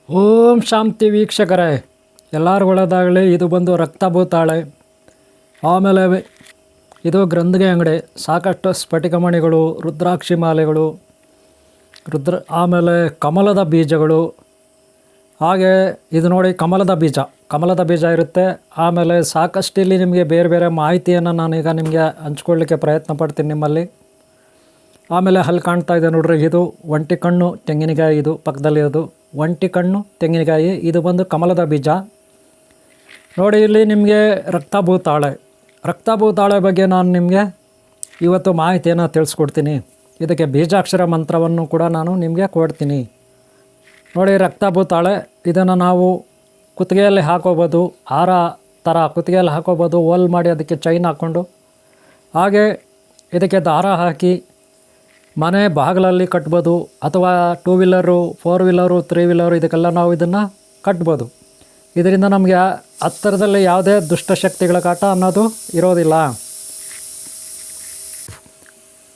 ಓಂ ಶಾಂತಿ ವೀಕ್ಷಕರೇ, ಎಲ್ಲರೂ ಒಳ್ಳೆಯದಾಗಲಿ. ಇದು ಬಂದು ರಕ್ತಭೂತಾಳೆ. ಆಮೇಲೆ ಇದು ಗ್ರಂಥಿಗೆ ಅಂಗಡಿ. ಸಾಕಷ್ಟು ಸ್ಫಟಿಕಮಣಿಗಳು, ರುದ್ರಾಕ್ಷಿ ಮಾಲೆಗಳು, ಆಮೇಲೆ ಕಮಲದ ಬೀಜಗಳು. ಹಾಗೆ ಇದು ನೋಡಿ, ಕಮಲದ ಬೀಜ ಇರುತ್ತೆ. ಆಮೇಲೆ ಸಾಕಷ್ಟು ಇಲ್ಲಿ ನಿಮಗೆ ಬೇರೆ ಬೇರೆ ಮಾಹಿತಿಯನ್ನು ನಾನೀಗ ನಿಮಗೆ ಹಂಚ್ಕೊಳ್ಳಿಕ್ಕೆ ಪ್ರಯತ್ನ ಪಡ್ತೀನಿ ನಿಮ್ಮಲ್ಲಿ. ಆಮೇಲೆ ಅಲ್ಲಿ ಕಾಣ್ತಾ ಇದೆ ನೋಡ್ರಿ, ಇದು ಒಂಟಿ ಕಣ್ಣು ತೆಂಗಿನಕಾಯಿ. ಇದು ಪಕ್ಕದಲ್ಲಿ ಅದು ಒಂಟಿ ಕಣ್ಣು ತೆಂಗಿನಕಾಯಿ. ಇದು ಬಂದು ಕಮಲದ ಬೀಜ ನೋಡಿ. ಇಲ್ಲಿ ನಿಮಗೆ ರಕ್ತಭೂತಾಳೆ ಬಗ್ಗೆ ನಾನು ನಿಮಗೆ ಇವತ್ತು ಮಾಹಿತಿಯನ್ನು ತಿಳಿಸ್ಕೊಡ್ತೀನಿ. ಇದಕ್ಕೆ ಬೀಜಾಕ್ಷರ ಮಂತ್ರವನ್ನು ಕೂಡ ನಾನು ನಿಮಗೆ ಕೊಡ್ತೀನಿ ನೋಡಿ. ರಕ್ತಭೂತಾಳೆ ಇದನ್ನು ನಾವು ಕುತ್ತಿಗೆಯಲ್ಲಿ ಹಾಕೋಬೋದು, ಹಾರ ಥರ ಕುತ್ತಿಗೆಯಲ್ಲಿ ಹಾಕೋಬೋದು. ಹೋಲ್ ಮಾಡಿ ಅದಕ್ಕೆ ಚೈನ್ ಹಾಕ್ಕೊಂಡು, ಹಾಗೆ ಇದಕ್ಕೆ ದಾರ ಹಾಕಿ ಮನೆ ಬಾಗಿಲಲ್ಲಿ ಕಟ್ಬೋದು, ಅಥವಾ 2 ವೀಲರು 4 ವೀಲರು 3 ವೀಲರು ಇದಕ್ಕೆಲ್ಲ ನಾವು ಇದನ್ನು ಕಟ್ಬೋದು. ಇದರಿಂದ ನಮಗೆ ಹತ್ತಿರದಲ್ಲಿ ಯಾವುದೇ ದುಷ್ಟಶಕ್ತಿಗಳ ಕಾಟ ಅನ್ನೋದು ಇರೋದಿಲ್ಲ.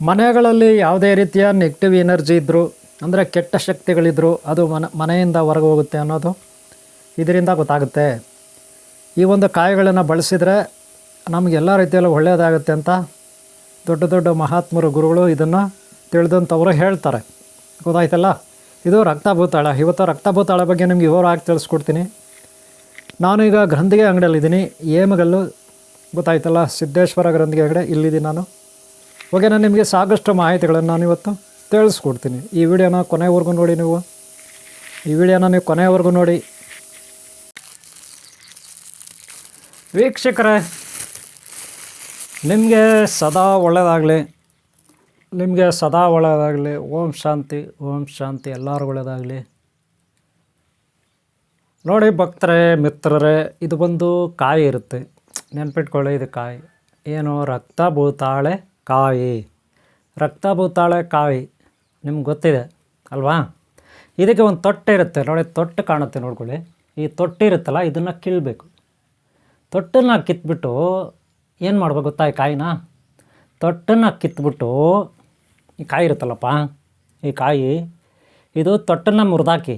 ಮನೆಗಳಲ್ಲಿ ಯಾವುದೇ ರೀತಿಯ ನೆಗೆಟಿವ್ ಎನರ್ಜಿ ಇದ್ದರೂ, ಅಂದರೆ ಕೆಟ್ಟ ಶಕ್ತಿಗಳಿದ್ದರೂ ಅದು ಮನೆಯಿಂದ ಹೊರಗೆ ಹೋಗುತ್ತೆ ಅನ್ನೋದು ಇದರಿಂದ ಗೊತ್ತಾಗುತ್ತೆ. ಈ ಒಂದು ಕಾಯಿಗಳನ್ನು ಬಳಸಿದರೆ ನಮಗೆಲ್ಲ ರೀತಿಯಲ್ಲೂ ಒಳ್ಳೆಯದಾಗುತ್ತೆ ಅಂತ ದೊಡ್ಡ ದೊಡ್ಡ ಮಹಾತ್ಮರು, ಗುರುಗಳು ಇದನ್ನು ತಿಳಿದಂಥವರು ಹೇಳ್ತಾರೆ. ಗೊತ್ತಾಯ್ತಲ್ಲ, ಇದು ರಕ್ತಭೂತಾಳ. ಇವತ್ತು ರಕ್ತಭೂತಾಳ ಬಗ್ಗೆ ನಿಮ್ಗೆ ವಿವರವಾಗಿ ತಿಳಿಸ್ಕೊಡ್ತೀನಿ. ನಾನು ಈಗ ಗ್ರಂಥಿಗೆ ಅಂಗಡಿಯಲ್ಲಿದ್ದೀನಿ, ಏಮಗಲ್ಲು. ಗೊತ್ತಾಯ್ತಲ್ಲ, ಸಿದ್ದೇಶ್ವರ ಗ್ರಂಥಿಗೆ ಅಂಗಡಿ, ಇಲ್ಲಿದ್ದೀನಿ ನಾನು. ಓಕೆ, ನಾನು ನಿಮಗೆ ಸಾಕಷ್ಟು ಮಾಹಿತಿಗಳನ್ನು ನಾನು ಇವತ್ತು ತಿಳಿಸ್ಕೊಡ್ತೀನಿ. ಈ ವಿಡಿಯೋನ ಕೊನೆವರೆಗೂ ನೋಡಿ. ನೀವು ಕೊನೆವರೆಗೂ ನೋಡಿ ವೀಕ್ಷಕರೇ. ನಿಮಗೆ ಸದಾ ಒಳ್ಳೆಯದಾಗಲಿ. ಓಂ ಶಾಂತಿ. ಎಲ್ಲರೂ ಒಳ್ಳೆಯದಾಗಲಿ. ನೋಡಿ ಭಕ್ತರೇ, ಮಿತ್ರರೇ, ಇದು ಬಂದು ಕಾಯಿ ಇರುತ್ತೆ. ನೆನ್ಪಿಟ್ಕೊಳ್ಳಿ, ಇದು ಕಾಯಿ ಏನು, ರಕ್ತಭೂತಾಳೆ ಕಾಯಿ. ನಿಮ್ಗೆ ಗೊತ್ತಿದೆ ಅಲ್ವಾ? ಇದಕ್ಕೆ ಒಂದು ತೊಟ್ಟೆ ಇರುತ್ತೆ ನೋಡಿ, ತೊಟ್ಟು ಕಾಣುತ್ತೆ ನೋಡ್ಕೊಳ್ಳಿ. ಈ ತೊಟ್ಟು ಇರುತ್ತಲ್ಲ, ಇದನ್ನು ಕೀಳಬೇಕು. ತೊಟ್ಟನ್ನು ಕಿತ್ಬಿಟ್ಟು ಏನು ಮಾಡ್ಬೇಕು ಗೊತ್ತಾ? ಈ ಕಾಯಿನ ತೊಟ್ಟನ್ನು ಕಿತ್ಬಿಟ್ಟು, ಈ ಕಾಯಿ ಇರುತ್ತಲ್ಲಪ್ಪ, ಈ ಕಾಯಿ, ಇದು ತೊಟ್ಟನ್ನು ಮುರಿದಾಕಿ,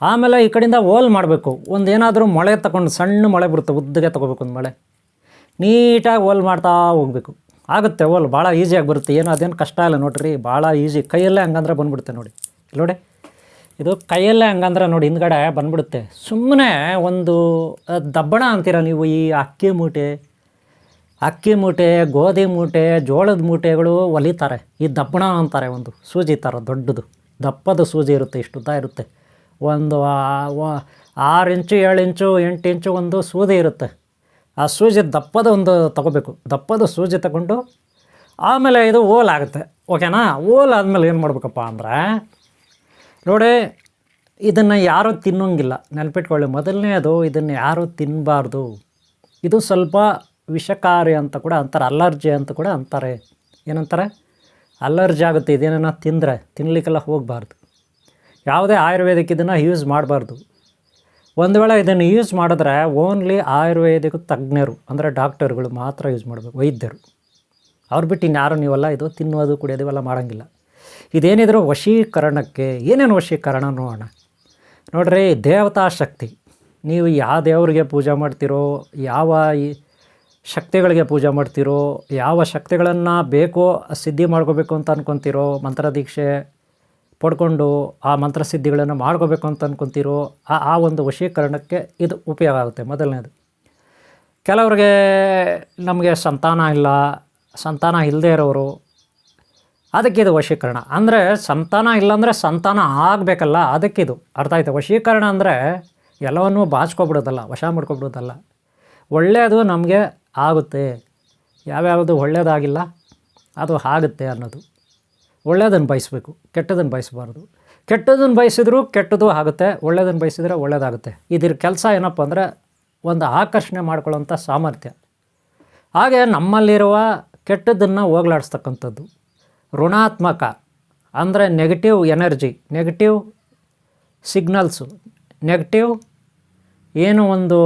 ಆಮೇಲೆ ಈ ಕಡೆಯಿಂದ ಹೋಲ್ ಮಾಡಬೇಕು. ಒಂದು ಏನಾದರೂ ಮೊಳೆ ತಗೊಂಡು, ಸಣ್ಣ ಮೊಳೆ ಬರುತ್ತೆ, ಉದ್ದಗೆ ತೊಗೋಬೇಕು. ಒಂದು ಮೊಳೆ ನೀಟಾಗಿ ಹೋಲ್ ಮಾಡ್ತಾ ಹೋಗಬೇಕು. ಆಗುತ್ತೆ ಹೋಲ್, ಭಾಳ ಈಸಿಯಾಗಿ ಬರುತ್ತೆ. ಏನು ಅದೇನು ಕಷ್ಟ ಇಲ್ಲ ನೋಡ್ರಿ, ಭಾಳ ಈಸಿ. ಕೈಯಲ್ಲೇ ಹಂಗಂದ್ರೆ ಬಂದುಬಿಡುತ್ತೆ ನೋಡಿ. ನೋಡಿ, ಇದು ಕೈಯಲ್ಲೇ ಹಂಗಂದ್ರೆ ನೋಡಿ, ಹಿಂದ್ಗಡೆ ಬಂದುಬಿಡುತ್ತೆ. ಸುಮ್ಮನೆ ಒಂದು ದಬ್ಬಣ ಅಂತೀರ ನೀವು. ಈ ಅಕ್ಕಿ ಮೂಟೆ, ಗೋಧಿ ಮೂಟೆ, ಜೋಳದ ಮೂಟೆಗಳು ಹೊಲಿತಾರೆ. ಈ ದಬ್ಬಣ ಅಂತಾರೆ. ಒಂದು ಸೂಜಿ ಥರ ದೊಡ್ಡದು, ದಪ್ಪದ ಸೂಜಿ ಇರುತ್ತೆ, ಇಷ್ಟು ಉದ್ದ ಇರುತ್ತೆ. ಒಂದು 6 ಇಂಚು 7 ಇಂಚು 8 ಇಂಚು ಒಂದು ಸೂಜಿ ಇರುತ್ತೆ. ಆ ಸೂಜಿ ದಪ್ಪದ ಒಂದು ತೊಗೋಬೇಕು. ದಪ್ಪದ ಸೂಜಿ ತಗೊಂಡು ಆಮೇಲೆ ಇದು ಹೋಲ್ ಆಗುತ್ತೆ. ಓಕೆನಾ? ಹೋಲ್ ಆದಮೇಲೆ ಏನು ಮಾಡ್ಬೇಕಪ್ಪ ಅಂದರೆ ನೋಡಿ, ಇದನ್ನು ಯಾರೂ ತಿನ್ನೋಂಗಿಲ್ಲ. ನೆನಪಿಟ್ಕೊಳ್ಳಿ, ಮೊದಲನೇದು ಇದನ್ನು ಯಾರೂ ತಿನ್ನಬಾರ್ದು. ಇದು ಸ್ವಲ್ಪ ವಿಷಕಾರಿ ಅಂತ ಕೂಡ ಅಂತಾರೆ, ಅಲರ್ಜಿ ಅಂತ ಕೂಡ ಅಂತಾರೆ. ಏನಂತಾರೆ? ಅಲರ್ಜಿ ಆಗುತ್ತೆ. ಇದೇನ ತಿನ್ನಲಿಕ್ಕೆಲ್ಲ ಹೋಗಬಾರ್ದು. ಯಾವುದೇ ಆಯುರ್ವೇದಿಕ್ ಇದನ್ನು ಯೂಸ್ ಮಾಡಬಾರ್ದು. ಒಂದು ವೇಳೆ ಇದನ್ನು ಯೂಸ್ ಮಾಡಿದ್ರೆ ಓನ್ಲಿ ಆಯುರ್ವೇದಿಕ್ ತಜ್ಞರು, ಅಂದರೆ ಡಾಕ್ಟರ್ಗಳು ಮಾತ್ರ ಯೂಸ್ ಮಾಡಬೇಕು, ವೈದ್ಯರು. ಅವ್ರು ಬಿಟ್ಟು ಇನ್ಯಾರು ನೀವೆಲ್ಲ ಇದು ತಿನ್ನೋದು ಕುಡಿಯೋದು ಇವೆಲ್ಲ ಮಾಡೋಂಗಿಲ್ಲ. ಇದೇನಿದ್ರು ವಶೀಕರಣಕ್ಕೆ. ಏನೇನು ವಶೀಕರಣ ನೋಡೋಣ. ನೋಡ್ರಿ, ದೇವತಾ ಶಕ್ತಿ. ನೀವು ಯಾವ ದೇವರಿಗೆ ಪೂಜೆ ಮಾಡ್ತೀರೋ, ಯಾವ ಶಕ್ತಿಗಳಿಗೆ ಪೂಜೆ ಮಾಡ್ತೀರೋ, ಯಾವ ಶಕ್ತಿಗಳನ್ನು ಬೇಕೋ ಸಿದ್ಧಿ ಮಾಡ್ಕೋಬೇಕು ಅಂತ ಅಂದ್ಕೊತೀರೋ, ಮಂತ್ರದೀಕ್ಷೆ ಪಡ್ಕೊಂಡು ಆ ಮಂತ್ರಸಿದ್ಧಿಗಳನ್ನು ಮಾಡ್ಕೋಬೇಕು ಅಂತ ಅಂದ್ಕೊತೀರೋ, ಆ ಒಂದು ವಶೀಕರಣಕ್ಕೆ ಇದು ಉಪಯೋಗ ಆಗುತ್ತೆ. ಮೊದಲನೇದು, ಕೆಲವ್ರಿಗೆ ನಮಗೆ ಸಂತಾನ ಇಲ್ಲದೆ ಇರೋರು, ಅದಕ್ಕೆ ಇದು ವಶೀಕರಣ. ಅಂದರೆ ಸಂತಾನ ಇಲ್ಲಾಂದರೆ ಸಂತಾನ ಆಗಬೇಕಲ್ಲ, ಅದಕ್ಕಿದು. ಅರ್ಥ ಆಯ್ತು? ವಶೀಕರಣ ಅಂದರೆ ಎಲ್ಲವನ್ನೂ ಬಾಚ್ಕೊಬಿಡೋದಲ್ಲ, ವಶ ಮಾಡ್ಕೊಬಿಡೋದಲ್ಲ. ಒಳ್ಳೆಯದು ನಮಗೆ ಆಗುತ್ತೆ, ಯಾವ್ಯಾವುದು ಒಳ್ಳೆಯದಾಗಿಲ್ಲ ಅದು ಆಗುತ್ತೆ ಅನ್ನೋದು. ಒಳ್ಳೆಯದನ್ನು ಬಯಸಬೇಕು, ಕೆಟ್ಟದನ್ನು ಬಯಸಬಾರ್ದು. ಕೆಟ್ಟದನ್ನು ಬಯಸಿದ್ರೂ ಕೆಟ್ಟದ್ದು ಆಗುತ್ತೆ, ಒಳ್ಳೆಯದನ್ನು ಬಯಸಿದ್ರೆ ಒಳ್ಳೆಯದಾಗುತ್ತೆ. ಇದ್ರ ಕೆಲಸ ಏನಪ್ಪ ಅಂದರೆ ಒಂದು ಆಕರ್ಷಣೆ ಮಾಡ್ಕೊಳ್ಳೋಂಥ ಸಾಮರ್ಥ್ಯ. ಹಾಗೆ ನಮ್ಮಲ್ಲಿರುವ ಕೆಟ್ಟದ್ದನ್ನು ಹೋಗಲಾಡಿಸ್ತಕ್ಕಂಥದ್ದು. ಋಣಾತ್ಮಕ ಅಂದರೆ negative energy, negative signals, negative ಏನು ಒಂದು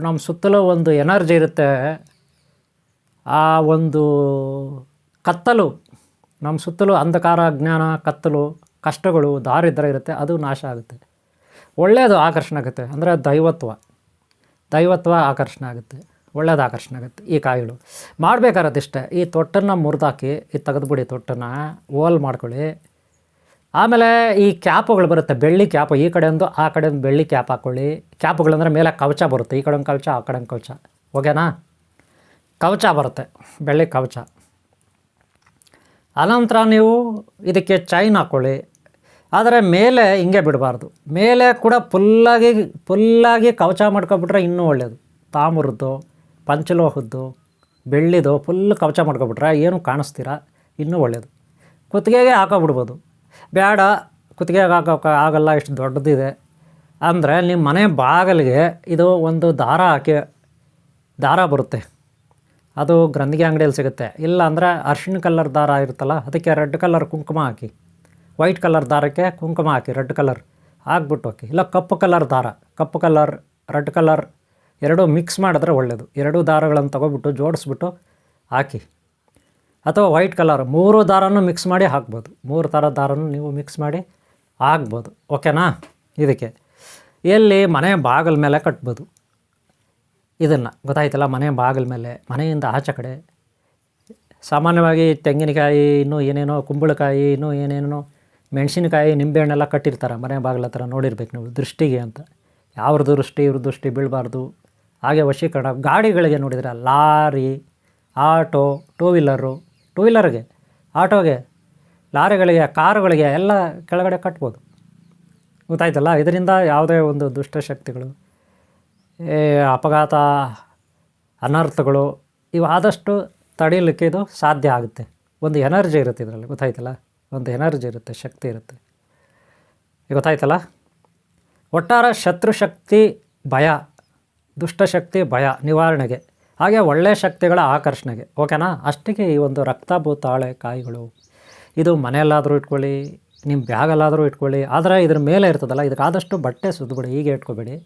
ನಮ್ಮ ಸುತ್ತಲೂ ಒಂದು ಎನರ್ಜಿ ಇರುತ್ತೆ, ಆ ಒಂದು ಕತ್ತಲು, ನಮ್ಮ ಸುತ್ತಲೂ ಅಂಧಕಾರ, ಅಜ್ಞಾನ, ಕತ್ತಲು, ಕಷ್ಟಗಳು, ದಾರಿದ್ರ್ಯ ಇರುತ್ತೆ, ಅದು ನಾಶ ಆಗುತ್ತೆ. ಒಳ್ಳೆಯದು ಆಕರ್ಷಣೆ ಆಗುತ್ತೆ. ಅಂದರೆ ದೈವತ್ವ ಆಕರ್ಷಣೆ ಆಗುತ್ತೆ, ಒಳ್ಳೇದು ಆಕರ್ಷಣೆ ಆಗುತ್ತೆ ಈ ಕಾಯಿಗಳು. ಮಾಡಬೇಕಾರದಿಷ್ಟೇ, ಈ ತೊಟ್ಟನ್ನು ಮುರಿದಾಕಿ ಇದು ತೆಗೆದುಬಿಡಿ, ತೊಟ್ಟನ್ನು ಓಲ್ ಮಾಡ್ಕೊಳ್ಳಿ. ಆಮೇಲೆ ಈ ಕ್ಯಾಪುಗಳು ಬರುತ್ತೆ, ಬೆಳ್ಳಿ ಕ್ಯಾಪು, ಈ ಕಡೆಯೊಂದು ಆ ಕಡೆಯೊಂದು ಬೆಳ್ಳಿ ಕ್ಯಾಪ್ ಹಾಕ್ಕೊಳ್ಳಿ. ಕ್ಯಾಪುಗಳಂದರೆ ಮೇಲೆ ಕವಚ ಬರುತ್ತೆ, ಈ ಕಡೆಯೊಂದು ಕವಚ ಆ ಕಡೆಯೊಂದು ಕವಚ, ಓಕೆನಾ? ಕವಚ ಬರುತ್ತೆ, ಬೆಳ್ಳಿ ಕವಚ. ಅನಂತರ ನೀವು ಇದಕ್ಕೆ ಚೈನ್ ಹಾಕ್ಕೊಳ್ಳಿ. ಆದರೆ ಮೇಲೆ ಹಿಂಗೆ ಬಿಡಬಾರ್ದು, ಮೇಲೆ ಕೂಡ ಫುಲ್ಲಾಗಿ ಕವಚ ಮಾಡ್ಕೊಬಿಟ್ರೆ ಇನ್ನೂ ಒಳ್ಳೆಯದು. ತಾಮ್ರದ್ದು, ಪಂಚಲೋಹದ್ದು, ಬೆಳ್ಳಿದು ಫುಲ್ ಕವಚ ಮಾಡ್ಕೊಬಿಟ್ರೆ ಏನು ಕಾಣಿಸ್ತೀರ, ಇನ್ನೂ ಒಳ್ಳೆಯದು. ಕುತ್ತಿಗೆಗೆ ಹಾಕೋಬಿಡ್ಬೋದು. ಬೇಡ ಕುತ್ತಿಗೆಗೆ ಹಾಕೋಕೆ ಆಗಲ್ಲ, ಇಷ್ಟು ದೊಡ್ಡದಿದೆ ಅಂದರೆ ನಿಮ್ಮ ಮನೆ ಬಾಗಿಲಿಗೆ ಇದು ಒಂದು ದಾರ ಬರುತ್ತೆ, ಅದು ಗ್ರಂಥಿಗೆ ಅಂಗಡಿಯಲ್ಲಿ ಸಿಗುತ್ತೆ. ಇಲ್ಲ ಅಂದರೆ ಅರ್ಶಿಣ ಕಲರ್ ದಾರ ಇರುತ್ತಲ್ಲ, ಅದಕ್ಕೆ ರೆಡ್ ಕಲರ್ ಕುಂಕುಮ ಹಾಕಿ, ವೈಟ್ ಕಲರ್ ದಾರಕ್ಕೆ ಕುಂಕುಮ ಹಾಕಿ, ರೆಡ್ ಕಲರ್ ಹಾಕ್ಬಿಟ್ಟು ಹಾಕಿ. ಇಲ್ಲ ಕಪ್ಪು ಕಲರ್ ದಾರ, ಕಪ್ಪು ಕಲರ್ ರೆಡ್ ಕಲರ್ ಎರಡೂ ಮಿಕ್ಸ್ ಮಾಡಿದ್ರೆ ಒಳ್ಳೆಯದು. ಎರಡೂ ದಾರಗಳನ್ನು ತೊಗೊಬಿಟ್ಟು ಜೋಡಿಸ್ಬಿಟ್ಟು ಹಾಕಿ. ಅಥವಾ ವೈಟ್ ಕಲರ್ 3 ದಾರನೂ ಮಿಕ್ಸ್ ಮಾಡಿ ಹಾಕ್ಬೋದು, 3 ಥರ ದಾರನೂ ನೀವು ಮಿಕ್ಸ್ ಮಾಡಿ ಹಾಕ್ಬೋದು, ಓಕೆನಾ? ಇದಕ್ಕೆ ಎಲ್ಲಿ ಮನೆ ಬಾಗಿಲ ಮೇಲೆ ಕಟ್ಬೋದು ಇದನ್ನು, ಗೊತ್ತಾಯ್ತಲ್ಲ? ಮನೆ ಬಾಗಿಲ ಮೇಲೆ, ಮನೆಯಿಂದ ಆಚೆ ಕಡೆ. ಸಾಮಾನ್ಯವಾಗಿ ತೆಂಗಿನಕಾಯಿ, ಇನ್ನೂ ಏನೇನೋ ಕುಂಬಳಕಾಯಿ, ಇನ್ನೂ ಏನೇನೋ ಮೆಣಸಿನಕಾಯಿ, ನಿಂಬೆಹಣ್ಣೆಲ್ಲ ಕಟ್ಟಿರ್ತಾರೆ ಮನೆ ಬಾಗಿಲ ಹತ್ರ, ನೋಡಿರ್ಬೇಕು ನೀವು, ದೃಷ್ಟಿಗೆ ಅಂತ. ಯಾವ್ದು ದೃಷ್ಟಿ ಇವ್ರ ದೃಷ್ಟಿ ಬೀಳಬಾರ್ದು. ಹಾಗೆ ವಶೀಕರಣ ಗಾಡಿಗಳಿಗೆ ನೋಡಿದರೆ, ಲಾರಿ, ಆಟೋ, ಟೂ ವೀಲರ್ಗೆ, ಆಟೋಗೆ, ಲಾರಿಗಳಿಗೆ, ಕಾರುಗಳಿಗೆ ಎಲ್ಲ ಕೆಳಗಡೆ ಕಟ್ಬೋದು, ಗೊತ್ತಾಯ್ತಲ್ಲ? ಇದರಿಂದ ಯಾವುದೇ ಒಂದು ದುಷ್ಟಶಕ್ತಿಗಳು, ಅಪಘಾತ, ಅನರ್ಥಗಳು ಇವು ಆದಷ್ಟು ತಡೀಲಿಕ್ಕೆ ಇದು ಸಾಧ್ಯ ಆಗುತ್ತೆ. ಒಂದು ಎನರ್ಜಿ ಇರುತ್ತೆ ಇದರಲ್ಲಿ, ಗೊತ್ತಾಯ್ತಲ್ಲ? ಒಂದು ಎನರ್ಜಿ ಇರುತ್ತೆ, ಶಕ್ತಿ ಇರುತ್ತೆ, ಗೊತ್ತಾಯ್ತಲ್ಲ? ಒಟ್ಟಾರೆ ಶತ್ರುಶಕ್ತಿ ಭಯ, ದುಷ್ಟಶಕ್ತಿ ಭಯ ನಿವಾರಣೆಗೆ, ಹಾಗೆ ಒಳ್ಳೆಯ ಶಕ್ತಿಗಳ ಆಕರ್ಷಣೆಗೆ, ಓಕೆನಾ? ಅಷ್ಟಿಗೆ ಈ ಒಂದು ರಕ್ತಭೂತಾಳೆ ಕಾಯಿಗಳು. ಇದು ಮನೆಯಲ್ಲಾದರೂ ಇಟ್ಕೊಳ್ಳಿ, ನಿಮ್ಮ ಬ್ಯಾಗಲ್ಲಾದರೂ ಇಟ್ಕೊಳ್ಳಿ. ಆದರೆ ಇದ್ರ ಮೇಲೆ ಇರ್ತದಲ್ಲ, ಇದಕ್ಕೆ ಆದಷ್ಟು ಬಟ್ಟೆ ಸುತ್ತಬಿಡಿ, ಹೀಗೆ ಇಟ್ಕೊಬೇಡಿ,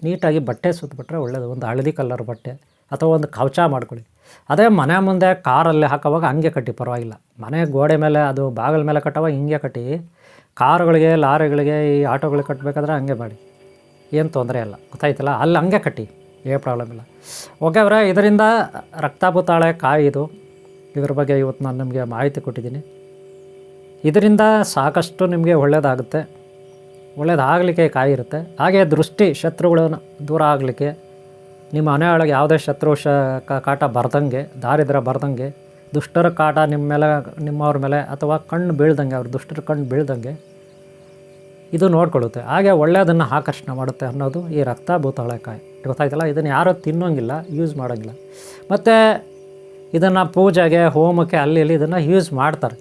ನೀಟಾಗಿ ಬಟ್ಟೆ ಸುತ್ತಬಿಟ್ರೆ ಒಳ್ಳೆಯದು. ಒಂದು ಹಳದಿ ಕಲರ್ ಬಟ್ಟೆ ಅಥವಾ ಒಂದು ಕವಚ ಮಾಡ್ಕೊಳ್ಳಿ. ಅದೇ ಮನೆ ಮುಂದೆ ಕಾರಲ್ಲಿ ಹಾಕೋವಾಗ ಹಂಗೆ ಕಟ್ಟಿ, ಪರವಾಗಿಲ್ಲ. ಮನೆ ಗೋಡೆ ಮೇಲೆ, ಅದು ಬಾಗಿಲ ಮೇಲೆ ಕಟ್ಟೋವಾಗ ಹಿಂಗೆ ಕಟ್ಟಿ. ಕಾರುಗಳಿಗೆ, ಲಾರಿಗಳಿಗೆ, ಈ ಆಟೋಗಳಿಗೆ ಕಟ್ಟಬೇಕಾದ್ರೆ ಹಂಗೆ ಮಾಡಿ, ಏನು ತೊಂದರೆ ಇಲ್ಲ, ಗೊತ್ತಾಯ್ತಲ್ಲ? ಅಲ್ಲಿ ಹಂಗೆ ಕಟ್ಟಿ, ಏನು ಪ್ರಾಬ್ಲಮ್ ಇಲ್ಲ. ಓಕೆ ಅವರೇ, ಇದರಿಂದ ರಕ್ತಭೂತಾಳೆ ಕಾಯಿ ಇದು, ಇದ್ರ ಬಗ್ಗೆ ಇವತ್ತು ನಾನು ನಿಮಗೆ ಮಾಹಿತಿ ಕೊಟ್ಟಿದ್ದೀನಿ. ಇದರಿಂದ ಸಾಕಷ್ಟು ನಿಮಗೆ ಒಳ್ಳೆಯದಾಗುತ್ತೆ, ಒಳ್ಳೆಯದಾಗಲಿಕ್ಕೆ ಕಾಯಿ ಇರುತ್ತೆ. ಹಾಗೆ ದೃಷ್ಟಿ ಶತ್ರುಗಳನ್ನು ದೂರ ಆಗಲಿಕ್ಕೆ, ನಿಮ್ಮ ಮನೆಯೊಳಗೆ ಯಾವುದೇ ಶತ್ರು ಕಾಟ ಬರ್ದಂಗೆ, ದಾರಿದ್ರ್ಯ ಬರ್ದಂಗೆ, ದುಷ್ಟರ ಕಾಟ ನಿಮ್ಮವ್ರ ಮೇಲೆ ಅಥವಾ ಕಣ್ಣು ಬೀಳ್ದಂಗೆ, ಅವ್ರ ದುಷ್ಟರ ಕಣ್ಣು ಬೀಳ್ದಂಗೆ ಇದು ನೋಡ್ಕೊಳ್ಳುತ್ತೆ. ಹಾಗೆ ಒಳ್ಳೆಯದನ್ನು ಆಕರ್ಷಣೆ ಮಾಡುತ್ತೆ ಅನ್ನೋದು ಈ ರಕ್ತಭೂತಾಳೆಕಾಯಿ, ಗೊತ್ತಾಯ್ತಲ್ಲ? ಇದನ್ನು ಯಾರೂ ತಿನ್ನೋಂಗಿಲ್ಲ, ಯೂಸ್ ಮಾಡೋಂಗಿಲ್ಲ. ಮತ್ತು ಇದನ್ನು ಪೂಜೆಗೆ, ಹೋಮಕ್ಕೆ, ಅಲ್ಲಿ ಇಲ್ಲಿ ಇದನ್ನು ಯೂಸ್ ಮಾಡ್ತಾರೆ,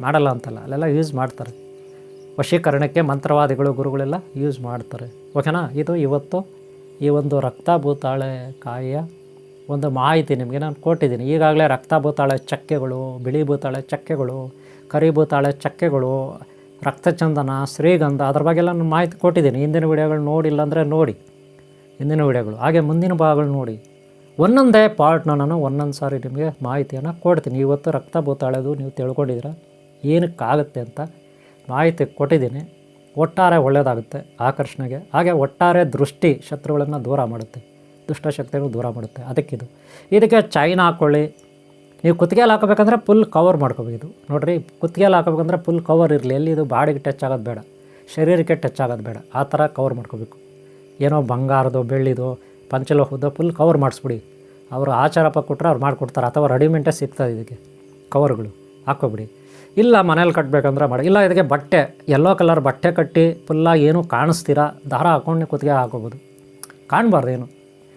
ಮಾಡಲ್ಲ ಅಂತಲ್ಲ, ಅಲ್ಲೆಲ್ಲ ಯೂಸ್ ಮಾಡ್ತಾರೆ. ವಶೀಕರಣಕ್ಕೆ ಮಂತ್ರವಾದಿಗಳು, ಗುರುಗಳೆಲ್ಲ ಯೂಸ್ ಮಾಡ್ತಾರೆ, ಓಕೆನಾ? ಇದು ಇವತ್ತು ಈ ಒಂದು ರಕ್ತಭೂತಾಳೆ ಕಾಯಿಯ ಒಂದು ಮಾಹಿತಿ ನಿಮಗೆ ನಾನು ಕೊಟ್ಟಿದ್ದೀನಿ. ಈಗಾಗಲೇ ರಕ್ತಭೂತಾಳೆ ಚಕ್ಕೆಗಳು, ಬಿಳಿ ಭೂತಾಳೆ ಚಕ್ಕೆಗಳು, ಕರಿ ಭೂತಾಳೆ ಚಕ್ಕೆಗಳು, ರಕ್ತಚಂದನ, ಶ್ರೀಗಂಧ, ಅದ್ರ ಬಗ್ಗೆ ಎಲ್ಲ ನಾನು ಮಾಹಿತಿ ಕೊಟ್ಟಿದ್ದೀನಿ. ಹಿಂದಿನ ವೀಡಿಯೋಗಳು ನೋಡಿಲ್ಲ ಅಂದರೆ ನೋಡಿ ಹಿಂದಿನ ವೀಡಿಯೋಗಳು, ಹಾಗೆ ಮುಂದಿನ ಭಾಗಗಳು ನೋಡಿ. ಒಂದೊಂದೇ ಪಾರ್ಟ್ನ ನಾನು ಒಂದೊಂದು ಸಾರಿ ನಿಮಗೆ ಮಾಹಿತಿಯನ್ನು ಕೊಡ್ತೀನಿ. ಇವತ್ತು ರಕ್ತಭೂತಾಳೆದು ನೀವು ತಿಳ್ಕೊಂಡಿದ್ದೀರ ಏನಕ್ಕಾಗುತ್ತೆ ಅಂತ ಮಾಹಿತಿ ಕೊಟ್ಟಿದ್ದೀನಿ. ಒಟ್ಟಾರೆ ಒಳ್ಳೆಯದಾಗುತ್ತೆ ಆಕರ್ಷಣೆಗೆ. ಹಾಗೆ ಒಟ್ಟಾರೆ ದೃಷ್ಟಿ ಶತ್ರುಗಳನ್ನು ದೂರ ಮಾಡುತ್ತೆ, ದುಷ್ಟಶಕ್ತಿಗಳು ದೂರ ಮಾಡುತ್ತೆ. ಇದಕ್ಕೆ ಚೈನ್ ಹಾಕ್ಕೊಳ್ಳಿ. ನೀವು ಕುತ್ತಿಗೆಯಲ್ಲಿ ಹಾಕೋಬೇಕಂದ್ರೆ ಫುಲ್ ಕವರ್ ಮಾಡ್ಕೋಬೇಕು. ನೋಡಿರಿ, ಕುತ್ತಿಗೆಯಲ್ಲಿ ಹಾಕೋಬೇಕಂದ್ರೆ ಫುಲ್ ಕವರ್ ಇರಲಿ, ಎಲ್ಲಿ ಇದು ಬಾಡಿಗೆ ಟಚ್ ಆಗೋದು ಬೇಡ, ಶರೀರಕ್ಕೆ ಟಚ್ ಆಗೋದು ಬೇಡ, ಆ ಥರ ಕವರ್ ಮಾಡ್ಕೋಬೇಕು. ಏನೋ ಬಂಗಾರದೋ, ಬೆಳ್ಳಿದೋ, ಪಂಚಲೋಹದ್ದು ಫುಲ್ ಕವರ್ ಮಾಡಿಸ್ಬಿಡಿ. ಅವರು ಆಚಾರಪ್ಪ ಕೊಟ್ಟರೆ ಅವ್ರು ಮಾಡಿಕೊಡ್ತಾರೆ, ಅಥವಾ ರೆಡಿಮೇಡೇ ಸಿಗ್ತದೆ ಇದಕ್ಕೆ ಕವರ್ಗಳು, ಹಾಕ್ಕೊಬಿಡಿ. ಇಲ್ಲ ಮನೇಲಿ ಕಟ್ಟಬೇಕಂದ್ರೆ ಮಾಡಿ. ಇಲ್ಲ ಇದಕ್ಕೆ ಬಟ್ಟೆ, ಯೆಲ್ಲೋ ಕಲರ್ ಬಟ್ಟೆ ಕಟ್ಟಿ ಫುಲ್ಲಾಗಿ ಏನೂ ಕಾಣಿಸ್ತೀರ, ದಾರ ಹಾಕ್ಕೊಂಡು ಕುತ್ತಿಗೆ ಹಾಕೋಬೋದು, ಕಾಣಬಾರ್ದು ಏನು.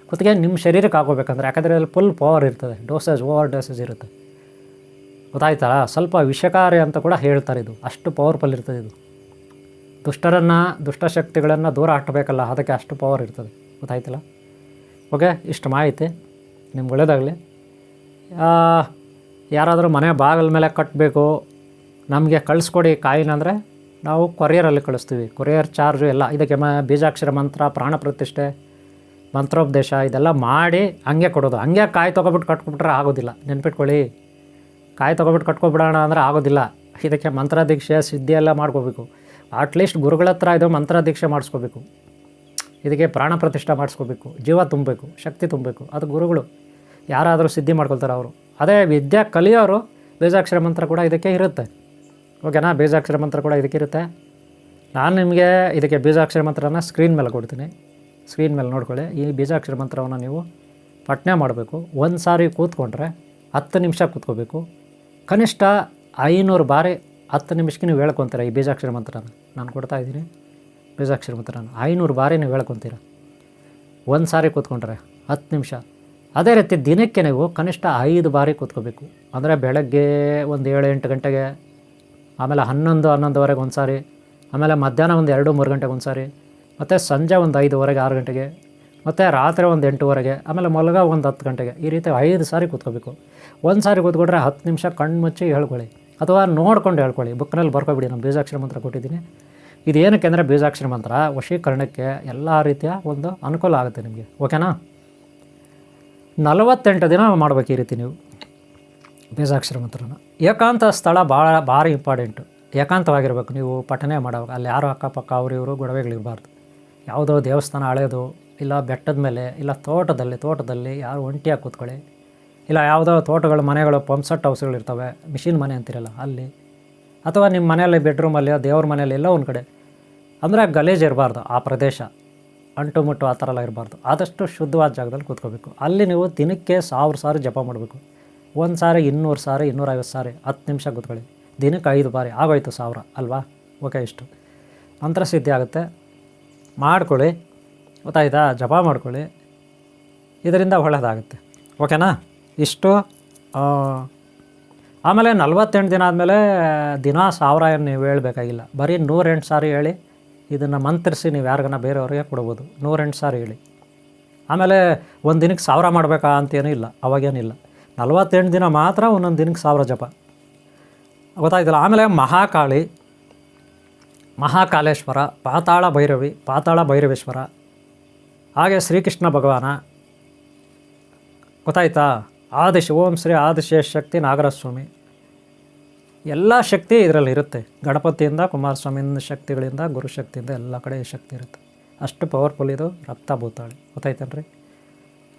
ಕುತ್ತಿಗೆ ನಿಮ್ಮ ಶರೀರಕ್ಕೆ ಹಾಕೋಬೇಕಂದ್ರೆ, ಯಾಕಂದರೆ ಅಲ್ಲಿ ಫುಲ್ ಪವರ್ ಇರ್ತದೆ, ಓವರ್ ಡೋಸೇಜ್ ಇರುತ್ತೆ, ಗೊತ್ತಾಯ್ತಾ? ಸ್ವಲ್ಪ ವಿಷಕಾರಿ ಅಂತ ಕೂಡ ಹೇಳ್ತಾರೆ, ಇದು ಅಷ್ಟು ಪವರ್ಫುಲ್ ಇರ್ತದೆ. ಇದು ದುಷ್ಟಶಕ್ತಿಗಳನ್ನು ದೂರ ಹಟ್ಟಬೇಕಲ್ಲ, ಅದಕ್ಕೆ ಅಷ್ಟು ಪವರ್ ಇರ್ತದೆ, ಗೊತ್ತಾಯ್ತಲ್ಲ? ಓಕೆ, ಇಷ್ಟು ಮಾಹಿತಿ ನಿಮ್ಗೆ ಒಳ್ಳೆಯದಾಗಲಿ. ಯಾರಾದರೂ ಮನೆ ಬಾಗಿಲ ಮೇಲೆ ಕಟ್ಟಬೇಕು, ನಮಗೆ ಕಳಿಸ್ಕೊಡಿ ಕಾಯಿನ ಅಂದರೆ ನಾವು ಕೊರಿಯರಲ್ಲಿ ಕಳಿಸ್ತೀವಿ. ಕೊರಿಯರ್ ಚಾರ್ಜು ಎಲ್ಲ. ಇದಕ್ಕೆ ಬೀಜಾಕ್ಷರ ಮಂತ್ರ, ಪ್ರಾಣ ಪ್ರತಿಷ್ಠೆ, ಮಂತ್ರೋಪದೇಶ ಇದೆಲ್ಲ ಮಾಡಿ ಹಂಗೆ ಕೊಡೋದು. ಹಂಗೆ ಕಾಯಿ ತೊಗೊಬಿಟ್ಟು ಕಟ್ಕೊಬಿಟ್ರೆ ಆಗೋದಿಲ್ಲ, ನೆನ್ಪಿಟ್ಕೊಳ್ಳಿ. ಕಾಯಿ ತೊಗೊಬಿಟ್ಟು ಕಟ್ಕೊಬಿಡೋಣ ಅಂದರೆ ಆಗೋದಿಲ್ಲ. ಇದಕ್ಕೆ ಮಂತ್ರ ದೀಕ್ಷೆ, ಸಿದ್ಧಿ ಎಲ್ಲ ಮಾಡ್ಕೋಬೇಕು. ಅಟ್ಲೀಸ್ಟ್ ಗುರುಗಳ ಹತ್ರ ಇದು ಮಂತ್ರ ದೀಕ್ಷೆ ಮಾಡಿಸ್ಕೋಬೇಕು, ಇದಕ್ಕೆ ಪ್ರಾಣ ಪ್ರತಿಷ್ಠೆ ಮಾಡಿಸ್ಕೋಬೇಕು, ಜೀವ ತುಂಬಬೇಕು, ಶಕ್ತಿ ತುಂಬಬೇಕು. ಅದು ಗುರುಗಳು ಯಾರಾದರೂ ಸಿದ್ಧಿ ಮಾಡ್ಕೊಳ್ತಾರೆ ಅವರು. ಅದೇ ವಿದ್ಯೆ ಕಲಿಯೋರು ಬೀಜಾಕ್ಷರ ಮಂತ್ರ ಕೂಡ ಇದಕ್ಕೆ ಇರುತ್ತೆ. ಓಕೆನಾ, ಬೀಜಾಕ್ಷರ ಮಂತ್ರ ಕೂಡ ಇದಕ್ಕೆ ಇರುತ್ತೆ. ನಾನು ನಿಮಗೆ ಇದಕ್ಕೆ ಬೀಜಾಕ್ಷರ ಮಂತ್ರನ ಸ್ಕ್ರೀನ್ ಮೇಲೆ ಕೊಡ್ತೀನಿ, ಸ್ಕ್ರೀನ್ ಮೇಲೆ ನೋಡ್ಕೊಳ್ಳಿ. ಈ ಬೀಜಾಕ್ಷರ ಮಂತ್ರವನ್ನು ನೀವು ಪಠನೆ ಮಾಡಬೇಕು. ಒಂದು ಸಾರಿ ಕೂತ್ಕೊಂಡ್ರೆ 10 ನಿಮಿಷ ಕೂತ್ಕೋಬೇಕು. ಕನಿಷ್ಠ 500 ಬಾರಿ 10 ನಿಮಿಷಕ್ಕೆ ನೀವು ಹೇಳ್ಕೊತೀರ ಈ ಬೀಜಾಕ್ಷರ ಮಂತ್ರನ. ನಾನು ಕೊಡ್ತಾಯಿದ್ದೀನಿ ಬೀಜಾಕ್ಷರ ಮಂತ್ರನ 500 ಬಾರಿ ನೀವು ಹೇಳ್ಕೊತೀರ ಒಂದು ಸಾರಿ ಕೂತ್ಕೊಂಡ್ರೆ 10 ನಿಮಿಷ. ಅದೇ ರೀತಿ ದಿನಕ್ಕೆ ನೀವು ಕನಿಷ್ಠ 5 ಬಾರಿ ಕೂತ್ಕೋಬೇಕು. ಅಂದರೆ ಬೆಳಗ್ಗೆ ಒಂದು 7-8 ಗಂಟೆಗೆ, ಆಮೇಲೆ 11-11:30 ಒಂದು ಸಾರಿ, ಆಮೇಲೆ ಮಧ್ಯಾಹ್ನ ಒಂದು 2-3 ಗಂಟೆಗೆ ಒಂದು ಸಾರಿ, ಮತ್ತು ಸಂಜೆ ಒಂದು 5:30-6 ಗಂಟೆಗೆ, ಮತ್ತು ರಾತ್ರಿ ಒಂದು 8:30, ಆಮೇಲೆ ಮಲಗ ಒಂದು 10 ಗಂಟೆಗೆ. ಈ ರೀತಿ 5 ಸಾರಿ ಕೂತ್ಕೋಬೇಕು. ಒಂದು ಸಾರಿ ಕೂತ್ಕೊಂಡ್ರೆ 10 ನಿಮಿಷ ಕಣ್ಣು ಮುಚ್ಚಿ ಹೇಳ್ಕೊಳ್ಳಿ, ಅಥವಾ ನೋಡ್ಕೊಂಡು ಹೇಳ್ಕೊಳ್ಳಿ. ಬುಕ್ನಲ್ಲಿ ಬರ್ಕೊಬಿಡಿ, ನಾನು ಬೀಜಾಕ್ಷರ ಮಂತ್ರ ಕೊಟ್ಟಿದ್ದೀನಿ. ಇದೇನಕ್ಕೆ ಅಂದರೆ ಬೀಜಾಕ್ಷರ ಮಂತ್ರ ವಶೀಕರಣಕ್ಕೆ ಎಲ್ಲ ರೀತಿಯ ಒಂದು ಅನುಕೂಲ ಆಗುತ್ತೆ ನಿಮಗೆ. ಓಕೆನಾ, 48 ದಿನ ಮಾಡಬೇಕು ಈ ರೀತಿ ನೀವು ಬೀಜಾಕ್ಷರ ಮಂತ್ರನ. ಏಕಾಂತ ಸ್ಥಳ ಭಾರಿ ಇಂಪಾರ್ಟೆಂಟು. ಏಕಾಂತವಾಗಿರ್ಬೇಕು ನೀವು ಪಠನೆ ಮಾಡೋವಾಗ. ಅಲ್ಲಿ ಯಾರು ಅಕ್ಕಪಕ್ಕ ಅವರು ಇವರು ಗೊಡವೆಗಳಿರಬಾರ್ದು. ಯಾವುದೋ ದೇವಸ್ಥಾನ ಹಳೇದು, ಇಲ್ಲ ಬೆಟ್ಟದ ಮೇಲೆ, ಇಲ್ಲ ತೋಟದಲ್ಲಿ ಯಾರು ಒಂಟಿಯಾಗಿ ಕೂತ್ಕೊಳ್ಳಿ, ಇಲ್ಲ ಯಾವುದೋ ತೋಟಗಳು ಮನೆಗಳು ಪಂಪ್ಸೆಟ್ ಹೌಸ್ಗಳಿರ್ತವೆ, ಮಿಷಿನ್ ಮನೆ ಅಂತಿರಲ್ಲ ಅಲ್ಲಿ, ಅಥವಾ ನಿಮ್ಮ ಮನೆಯಲ್ಲಿ ಬೆಡ್ರೂಮಲ್ಲಿ, ದೇವ್ರ ಮನೆಯಲ್ಲಿ ಎಲ್ಲೋ ಒಂದು ಕಡೆ. ಅಂದರೆ ಗಲೀಜು ಇರಬಾರ್ದು ಆ ಪ್ರದೇಶ, ಅಂಟು ಮುಟ್ಟು ಆ ಥರ ಎಲ್ಲ ಇರಬಾರ್ದು. ಆದಷ್ಟು ಶುದ್ಧವಾದ ಜಾಗದಲ್ಲಿ ಕೂತ್ಕೋಬೇಕು. ಅಲ್ಲಿ ನೀವು ದಿನಕ್ಕೆ 1000 ಸಾರಿ ಜಪ ಮಾಡಬೇಕು. ಒಂದು ಸಾರಿ 200 ಸಾರಿ, 250 ಸಾರಿ 10 ನಿಮಿಷ ಕೂತ್ಕೊಳ್ಳಿ. ದಿನಕ್ಕೆ 5 ಬಾರಿ ಆಗೋಯ್ತು 1000 ಅಲ್ವಾ. ಓಕೆ, ಇಷ್ಟು ಮಂತ್ರಸಿದ್ಧಿ ಆಗುತ್ತೆ. ಮಾಡ್ಕೊಳ್ಳಿ, ಗೊತ್ತಾಯ್ತಾ, ಜಪ ಮಾಡ್ಕೊಳ್ಳಿ, ಇದರಿಂದ ಒಳ್ಳೆಯದಾಗುತ್ತೆ. ಓಕೆನಾ, ಇಷ್ಟು. ಆಮೇಲೆ 48 ದಿನ ಆದಮೇಲೆ ದಿನ 1000 ಏನು ನೀವು ಹೇಳಬೇಕಾಗಿಲ್ಲ. ಬರೀ 108 ಸಾರಿ ಹೇಳಿ ಇದನ್ನು ಮಂತ್ರಿಸಿ ನೀವು ಯಾರಿಗಾನ ಬೇರೆಯವ್ರಿಗೆ ಕೊಡ್ಬೋದು. 108 ಸಾರಿ ಹೇಳಿ. ಆಮೇಲೆ ಒಂದು ದಿನಕ್ಕೆ 1000 ಮಾಡಬೇಕಾ ಅಂತೇನೂ ಇಲ್ಲ, ಅವಾಗೇನಿಲ್ಲ. 48 ದಿನ ಮಾತ್ರ ಒಂದೊಂದು ದಿನಕ್ಕೆ 1000 ಜಪ, ಗೊತ್ತಾಯ್ತಲ್ಲ. ಆಮೇಲೆ ಮಹಾಕಾಳಿ, ಮಹಾಕಾಲೇಶ್ವರ, ಪಾತಾಳ ಭೈರವೇಶ್ವರ, ಹಾಗೆ ಶ್ರೀಕೃಷ್ಣ ಭಗವಾನ, ಗೊತ್ತಾಯ್ತಾ. ಓಂ ಶ್ರೀ ಆದಿಶೇಷ ಶಕ್ತಿ ನಾಗರಸ್ವಾಮಿ, ಎಲ್ಲ ಶಕ್ತಿ ಇದರಲ್ಲಿ ಇರುತ್ತೆ. ಗಣಪತಿಯಿಂದ, ಕುಮಾರಸ್ವಾಮಿಯಿಂದ ಶಕ್ತಿಗಳಿಂದ, ಗುರುಶಕ್ತಿಯಿಂದ ಎಲ್ಲ ಕಡೆ ಶಕ್ತಿ ಇರುತ್ತೆ. ಅಷ್ಟು ಪವರ್ಫುಲ್ ಇದು ರಕ್ತಭೂತಾಳಿ, ಗೊತ್ತಾಯ್ತೇನ್ರಿ.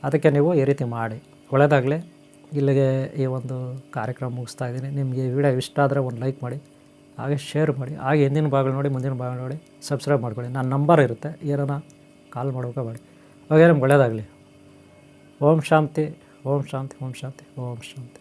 ಅದಕ್ಕೆ ನೀವು ಈ ರೀತಿ ಮಾಡಿ. ಒಳ್ಳೆಯದಾಗಲಿ. ಇಲ್ಲಿಗೆ ಈ ಒಂದು ಕಾರ್ಯಕ್ರಮ ಮುಗಿಸ್ತಾ ಇದ್ದೀನಿ. ನಿಮಗೆ ಈ ವಿಡಿಯೋ ಇಷ್ಟ ಆದರೆ ಒಂದು ಲೈಕ್ ಮಾಡಿ, ಹಾಗೆ ಶೇರ್ ಮಾಡಿ, ಹಾಗೆ ಹಿಂದಿನ ಭಾಗಗಳು ನೋಡಿ, ಮುಂದಿನ ಭಾಗಗಳು ನೋಡಿ, ಸಬ್ಸ್ಕ್ರೈಬ್ ಮಾಡ್ಕೊಳ್ಳಿ. ನನ್ನ ನಂಬರ್ ಇರುತ್ತೆ, ಏನಾರ ಕಾಲ್ ಮಾಡೋಕೆ ಮಾಡಿ. ಹಾಗೆ ನಿಮ್ಗೆ ಒಳ್ಳೆಯದಾಗಲಿ. ಓಂ ಶಾಂತಿ, ಓಂ ಶಾಂತಿ, ಓಂ ಶಾಂತಿ, ಓಂ ಶಾಂತಿ.